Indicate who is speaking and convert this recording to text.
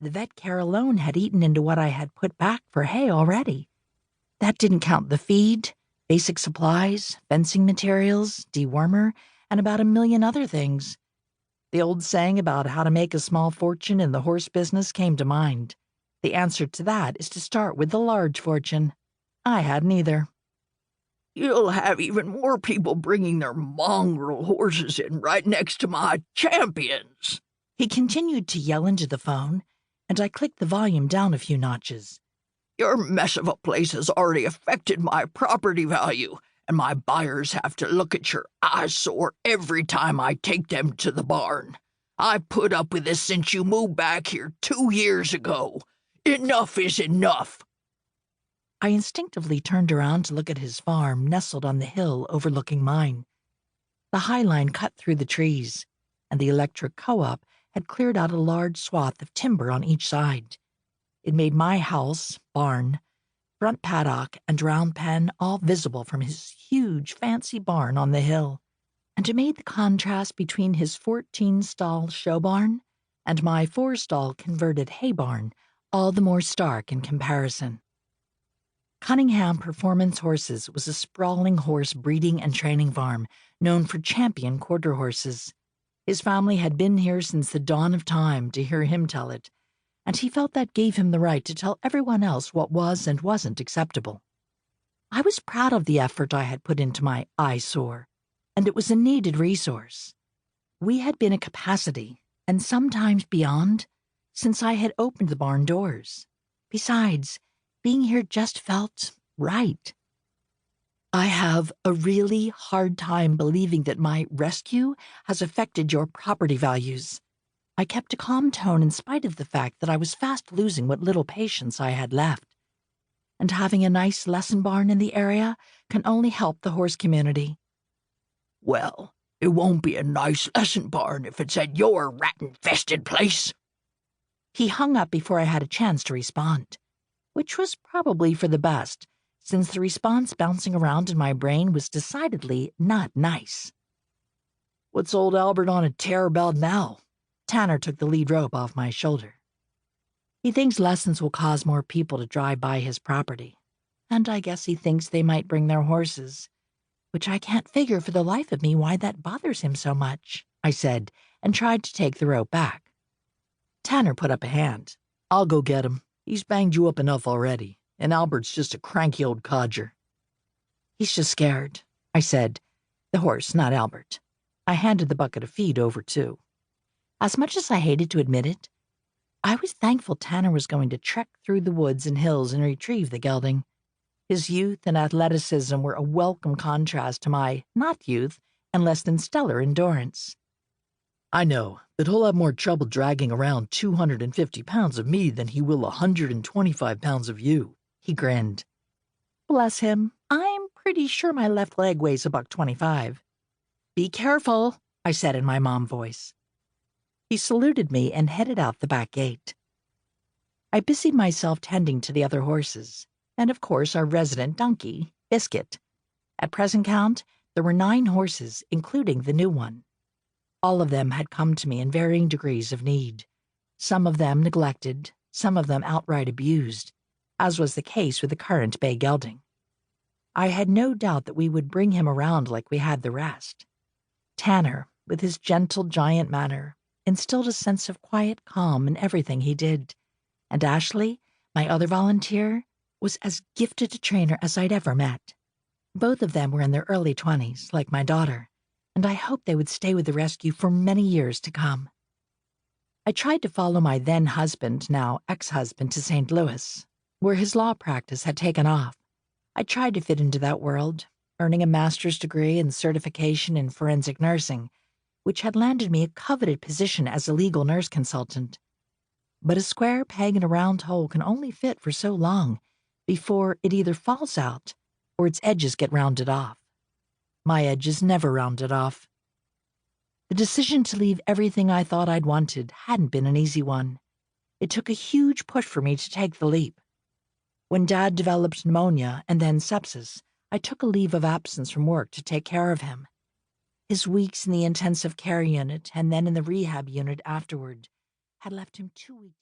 Speaker 1: The vet care alone had eaten into what I had put back for hay already. That didn't count the feed, basic supplies, fencing materials, dewormer, and about a million other things. The old saying about how to make a small fortune in the horse business came to mind. The answer to that is to start with the large fortune. I had neither.
Speaker 2: You'll have even more people bringing their mongrel horses in right next to my champions.
Speaker 1: He continued to yell into the phone, and I clicked the volume down a few notches.
Speaker 2: Your mess of a place has already affected my property value, and my buyers have to look at your eyesore every time I take them to the barn. I put up with this since you moved back here 2 years ago. Enough is enough.
Speaker 1: I instinctively turned around to look at his farm nestled on the hill overlooking mine. The High Line cut through the trees, and the electric co-op had cleared out a large swath of timber on each side. It made my house, barn, front paddock, and round pen all visible from his huge fancy barn on the hill, and it made the contrast between his 14-stall show barn and my 4-stall converted hay barn all the more stark in comparison. Cunningham Performance Horses was a sprawling horse breeding and training farm known for champion quarter horses. His family had been here since the dawn of time, to hear him tell it, and he felt that gave him the right to tell everyone else what was and wasn't acceptable. I was proud of the effort I had put into my eyesore, and it was a needed resource. We had been at capacity, and sometimes beyond, since I had opened the barn doors. Besides, being here just felt right. I have a really hard time believing that my rescue has affected your property values. I kept a calm tone in spite of the fact that I was fast losing what little patience I had left. And having a nice lesson barn in the area can only help the horse community.
Speaker 2: Well, it won't be a nice lesson barn if it's at your rat-infested place.
Speaker 1: He hung up before I had a chance to respond, which was probably for the best, since the response bouncing around in my brain was decidedly not nice.
Speaker 2: What's old Albert on a tear about now?
Speaker 1: Tanner took the lead rope off my shoulder. He thinks lessons will cause more people to drive by his property, and I guess he thinks they might bring their horses, which I can't figure for the life of me why that bothers him so much, I said, and tried to take the rope back. Tanner put up a hand.
Speaker 2: I'll go get him. He's banged you up enough already, and Albert's just a cranky old codger.
Speaker 1: He's just scared, I said. The horse, not Albert. I handed the bucket of feed over, too. As much as I hated to admit it, I was thankful Tanner was going to trek through the woods and hills and retrieve the gelding. His youth and athleticism were a welcome contrast to my not youth and less than stellar endurance.
Speaker 2: I know, but he'll have more trouble dragging around 250 pounds of me than he will 125 pounds of you, he grinned.
Speaker 1: Bless him, I'm pretty sure my left leg weighs $125. Be careful, I said in my mom voice. He saluted me and headed out the back gate. I busied myself tending to the other horses, and of course our resident donkey, Biscuit. At present count, there were 9 horses, including the new one. All of them had come to me in varying degrees of need, some of them neglected, some of them outright abused, as was the case with the current bay gelding. I had no doubt that we would bring him around like we had the rest. Tanner, with his gentle giant manner, instilled a sense of quiet calm in everything he did, and Ashley, my other volunteer, was as gifted a trainer as I'd ever met. Both of them were in their early 20s, like my daughter, and I hoped they would stay with the rescue for many years to come. I tried to follow my then-husband, now ex-husband, to St. Louis, where his law practice had taken off. I tried to fit into that world, earning a master's degree and certification in forensic nursing, which had landed me a coveted position as a legal nurse consultant. But a square peg in a round hole can only fit for so long before it either falls out or its edges get rounded off. My edges never rounded off. The decision to leave everything I thought I'd wanted hadn't been an easy one. It took a huge push for me to take the leap. When Dad developed pneumonia and then sepsis, I took a leave of absence from work to take care of him. His weeks in the intensive care unit and then in the rehab unit afterward had left him too weak.